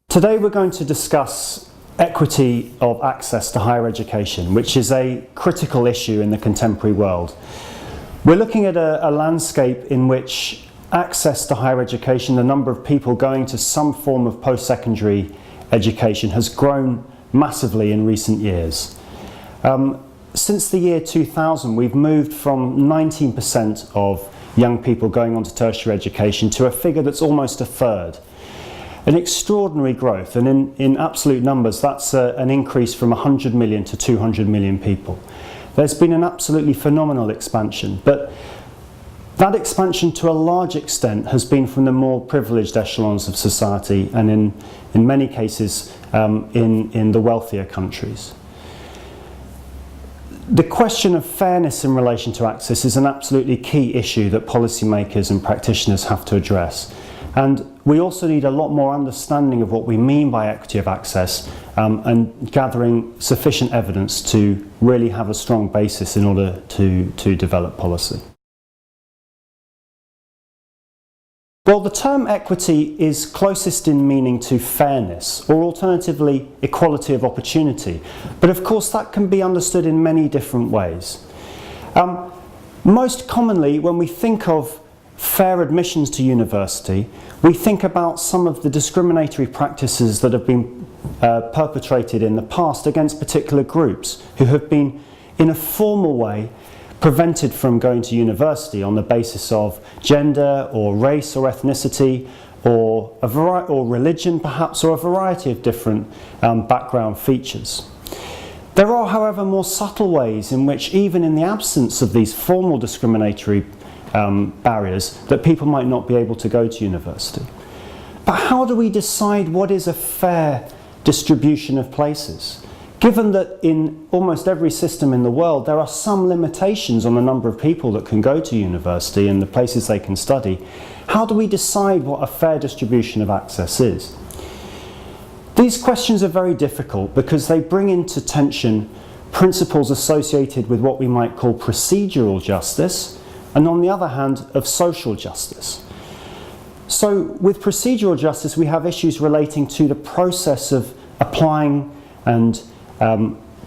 Today we're going to discuss equity of access to higher education, which is a critical issue in the contemporary world. We're looking at a landscape in which access to higher education, the number of people going to some form of post-secondary education, has grown massively in recent years. Since the year 2000, we've moved from 19% of young people going on to tertiary education to a figure that's almost a third. An extraordinary growth, and in absolute numbers that's an increase from 100 million to 200 million people. There's been an absolutely phenomenal expansion, but that expansion to a large extent has been from the more privileged echelons of society, and in many cases in the wealthier countries. The question of fairness in relation to access is an absolutely key issue that policymakers and practitioners have to address. And we also need a lot more understanding of what we mean by equity of access and gathering sufficient evidence to really have a strong basis in order to develop policy. Well, the term equity is closest in meaning to fairness, or alternatively equality of opportunity. But of course that can be understood in many different ways. Most commonly, when we think of fair admissions to university, we think about some of the discriminatory practices that have been perpetrated in the past against particular groups who have been, in a formal way, prevented from going to university on the basis of gender or race or ethnicity or religion perhaps, or a variety of different background features. There are, however, more subtle ways in which, even in the absence of these formal discriminatory barriers, that people might not be able to go to university. But how do we decide what is a fair distribution of places? Given that in almost every system in the world there are some limitations on the number of people that can go to university and the places they can study, how do we decide what a fair distribution of access is? These questions are very difficult because they bring into tension principles associated with what we might call procedural justice, and on the other hand of social justice. So with procedural justice we have issues relating to the process of applying and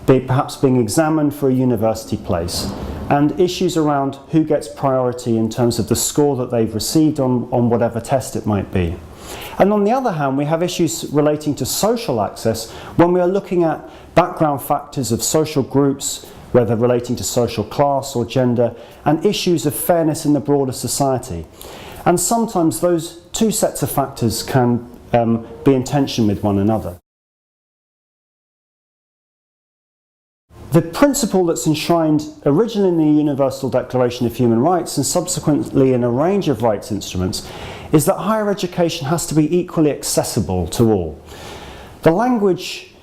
perhaps being examined for a university place, and issues around who gets priority in terms of the score that they've received on whatever test it might be. And on the other hand, we have issues relating to social access when we are looking at background factors of social groups, whether relating to social class or gender, and issues of fairness in the broader society. And sometimes those two sets of factors can be in tension with one another. The principle that's enshrined originally in the Universal Declaration of Human Rights and subsequently in a range of rights instruments is that higher education has to be equally accessible to all. The language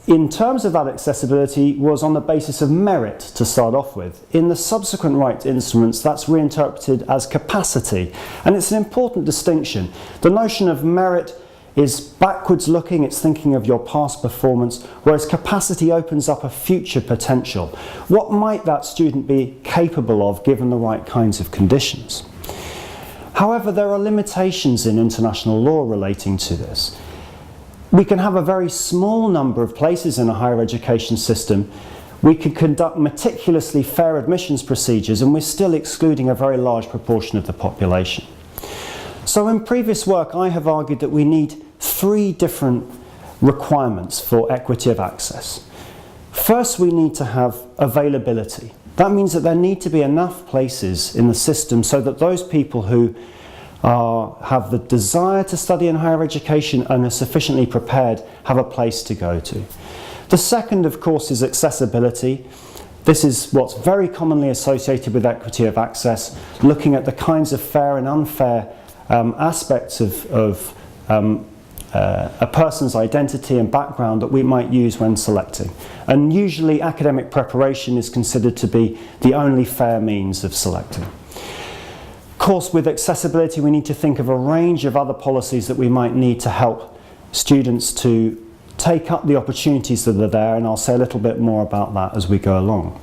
in terms of that accessibility was on the basis of merit to start off with. In the subsequent rights instruments that's reinterpreted as capacity, and it's an important distinction. The notion of merit is backwards looking, it's thinking of your past performance, whereas capacity opens up a future potential. What might that student be capable of given the right kinds of conditions? However, there are limitations in international law relating to this. We can have a very small number of places in a higher education system. We can conduct meticulously fair admissions procedures, and we're still excluding a very large proportion of the population. So in previous work I have argued that we need three different requirements for equity of access. First, we need to have availability. That means that there need to be enough places in the system so that those people who have the desire to study in higher education and are sufficiently prepared have a place to go to. The second, of course, is accessibility. This is what's very commonly associated with equity of access, looking at the kinds of fair and unfair aspects of a person's identity and background that we might use when selecting. And usually academic preparation is considered to be the only fair means of selecting. Of course, with accessibility we need to think of a range of other policies that we might need to help students to take up the opportunities that are there, and I'll say a little bit more about that as we go along.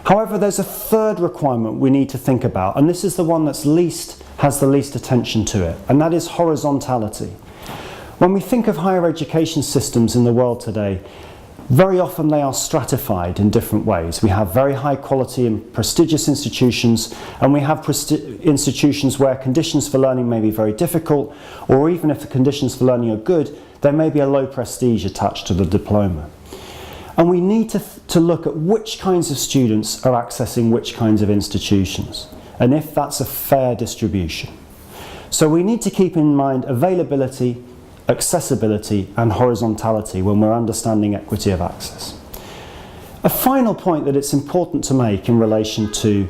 However, there's a third requirement we need to think about, and this is the one that's has the least attention to it, and that is horizontality. When we think of higher education systems in the world today, very often they are stratified in different ways. We have very high quality and prestigious institutions, and we have institutions where conditions for learning may be very difficult, or even if the conditions for learning are good, there may be a low prestige attached to the diploma. And we need to look at which kinds of students are accessing which kinds of institutions, and if that's a fair distribution. So we need to keep in mind availability, accessibility and horizontality when we're understanding equity of access. A final point that it's important to make in relation to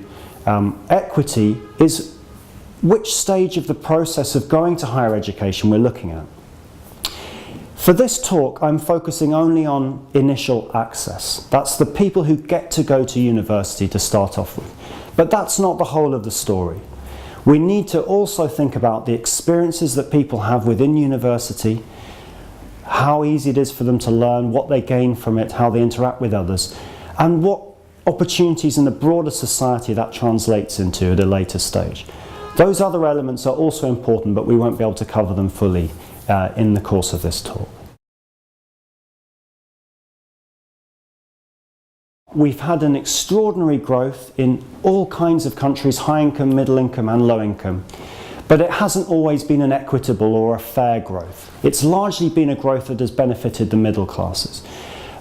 equity is which stage of the process of going to higher education we're looking at. For this talk, I'm focusing only on initial access. That's the people who get to go to university to start off with. But that's not the whole of the story. We need to also think about the experiences that people have within university, how easy it is for them to learn, what they gain from it, how they interact with others, and what opportunities in the broader society that translates into at a later stage. Those other elements are also important, but we won't be able to cover them fully in the course of this talk. We've had an extraordinary growth in all kinds of countries, high income, middle income and low income, but it hasn't always been an equitable or a fair growth. It's largely been a growth that has benefited the middle classes.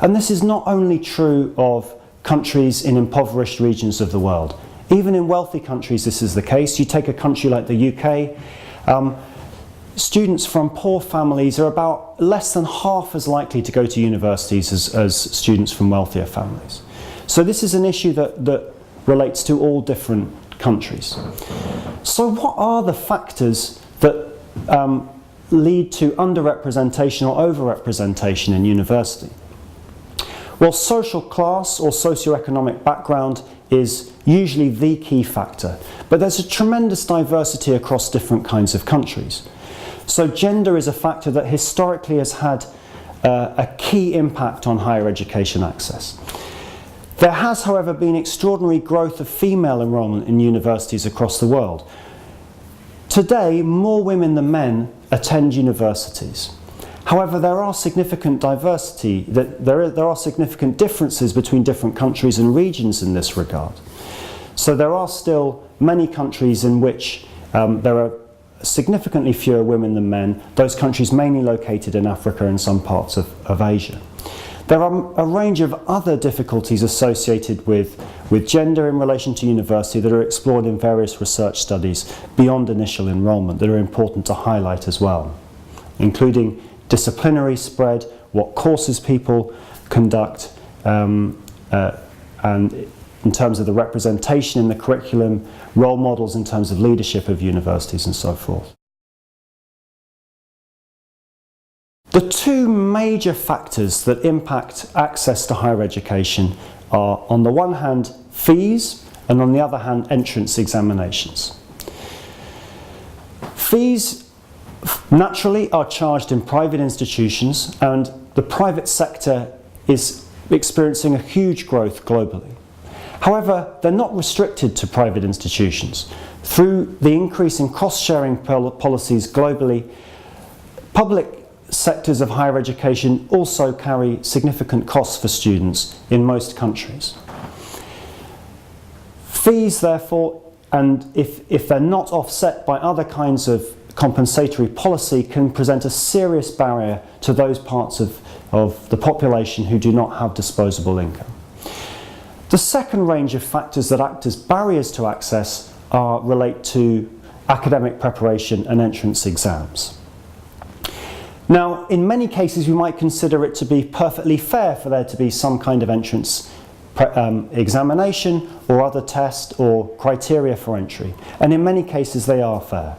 And this is not only true of countries in impoverished regions of the world. Even in wealthy countries this is the case. You take a country like the UK, students from poor families are about less than half as likely to go to universities as students from wealthier families. So this is an issue that relates to all different countries. So what are the factors that lead to underrepresentation or overrepresentation in university? Well, social class or socioeconomic background is usually the key factor, but there's a tremendous diversity across different kinds of countries. So gender is a factor that historically has had a key impact on higher education access. There has, however, been extraordinary growth of female enrolment in universities across the world. Today, more women than men attend universities. However, there are significant diversity, there are significant differences between different countries and regions in this regard. So there are still many countries in which there are significantly fewer women than men, those countries mainly located in Africa and some parts of Asia. There are a range of other difficulties associated with gender in relation to university that are explored in various research studies beyond initial enrolment that are important to highlight as well, including disciplinary spread, what courses people conduct, and in terms of the representation in the curriculum, role models in terms of leadership of universities and so forth. The two major factors that impact access to higher education are, on the one hand, fees, and on the other hand, entrance examinations. Fees naturally are charged in private institutions, and the private sector is experiencing a huge growth globally. However, they're not restricted to private institutions. Through the increase in cost-sharing policies globally, public sectors of higher education also carry significant costs for students in most countries. Fees, therefore, and if they're not offset by other kinds of compensatory policy, can present a serious barrier to those parts of the population who do not have disposable income. The second range of factors that act as barriers to access relate to academic preparation and entrance exams. Now, in many cases, we might consider it to be perfectly fair for there to be some kind of entrance examination or other test or criteria for entry. And in many cases, they are fair.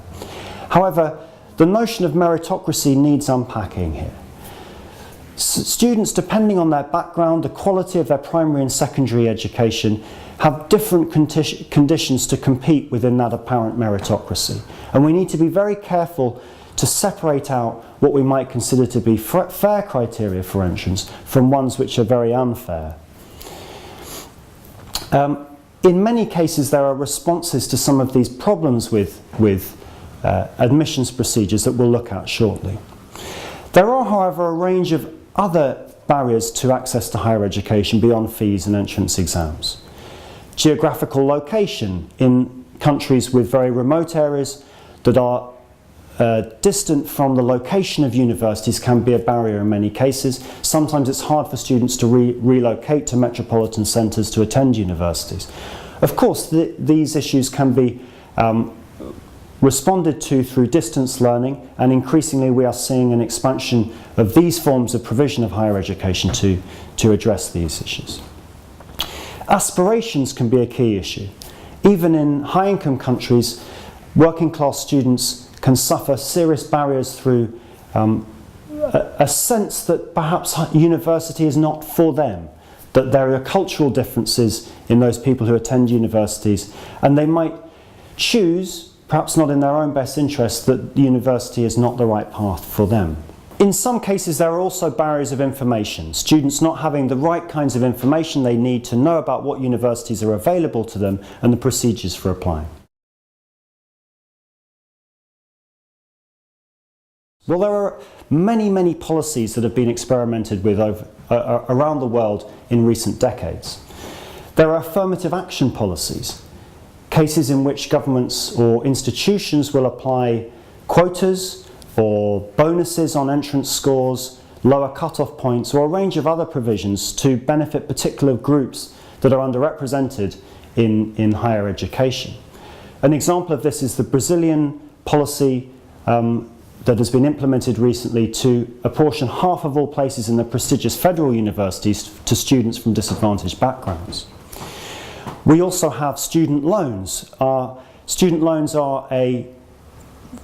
However, the notion of meritocracy needs unpacking here. Students, depending on their background, the quality of their primary and secondary education, have different conditions to compete within that apparent meritocracy. And we need to be very careful to separate out what we might consider to be fair criteria for entrance from ones which are very unfair. In many cases, there are responses to some of these problems with admissions procedures that we'll look at shortly. There are, however, a range of other barriers to access to higher education beyond fees and entrance exams. Geographical location in countries with very remote areas that are distant from the location of universities can be a barrier in many cases. Sometimes it's hard for students to relocate to metropolitan centres to attend universities. Of course, these issues can be responded to through distance learning, and increasingly we are seeing an expansion of these forms of provision of higher education to address these issues. Aspirations can be a key issue. Even in high-income countries, working-class students can suffer serious barriers through a sense that perhaps university is not for them, that there are cultural differences in those people who attend universities, and they might choose, perhaps not in their own best interest, that university is not the right path for them. In some cases, there are also barriers of information, students not having the right kinds of information they need to know about what universities are available to them and the procedures for applying. Well, there are many policies that have been experimented with around the world in recent decades. There are affirmative action policies, cases in which governments or institutions will apply quotas or bonuses on entrance scores, lower cut-off points, or a range of other provisions to benefit particular groups that are underrepresented in higher education. An example of this is the Brazilian policy that has been implemented recently to apportion half of all places in the prestigious federal universities to students from disadvantaged backgrounds. We also have student loans. Student loans are a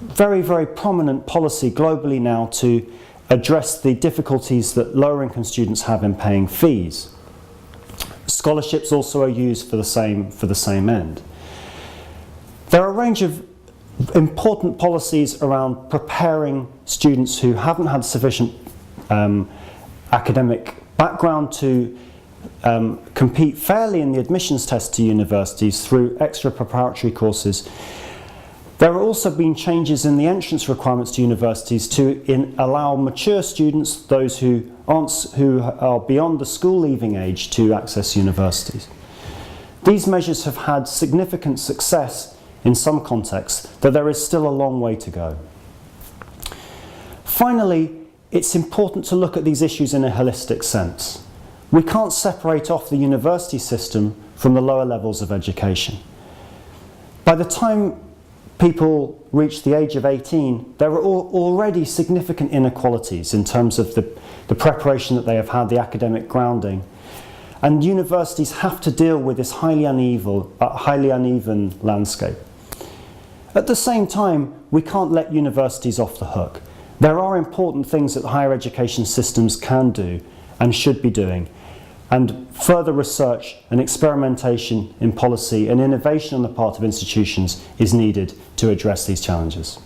very prominent policy globally now to address the difficulties that lower income students have in paying fees. Scholarships also are used for the same end. There are a range of important policies around preparing students who haven't had sufficient academic background to compete fairly in the admissions test to universities through extra preparatory courses. There have also been changes in the entrance requirements to universities to allow mature students, those who are beyond the school leaving age, to access universities. These measures have had significant success in some contexts, though there is still a long way to go. Finally, it's important to look at these issues in a holistic sense. We can't separate off the university system from the lower levels of education. By the time people reach the age of 18, there are already significant inequalities in terms of the preparation that they have had, the academic grounding. And universities have to deal with this highly uneven landscape. At the same time, we can't let universities off the hook. There are important things that higher education systems can do and should be doing, and further research and experimentation in policy and innovation on the part of institutions is needed to address these challenges.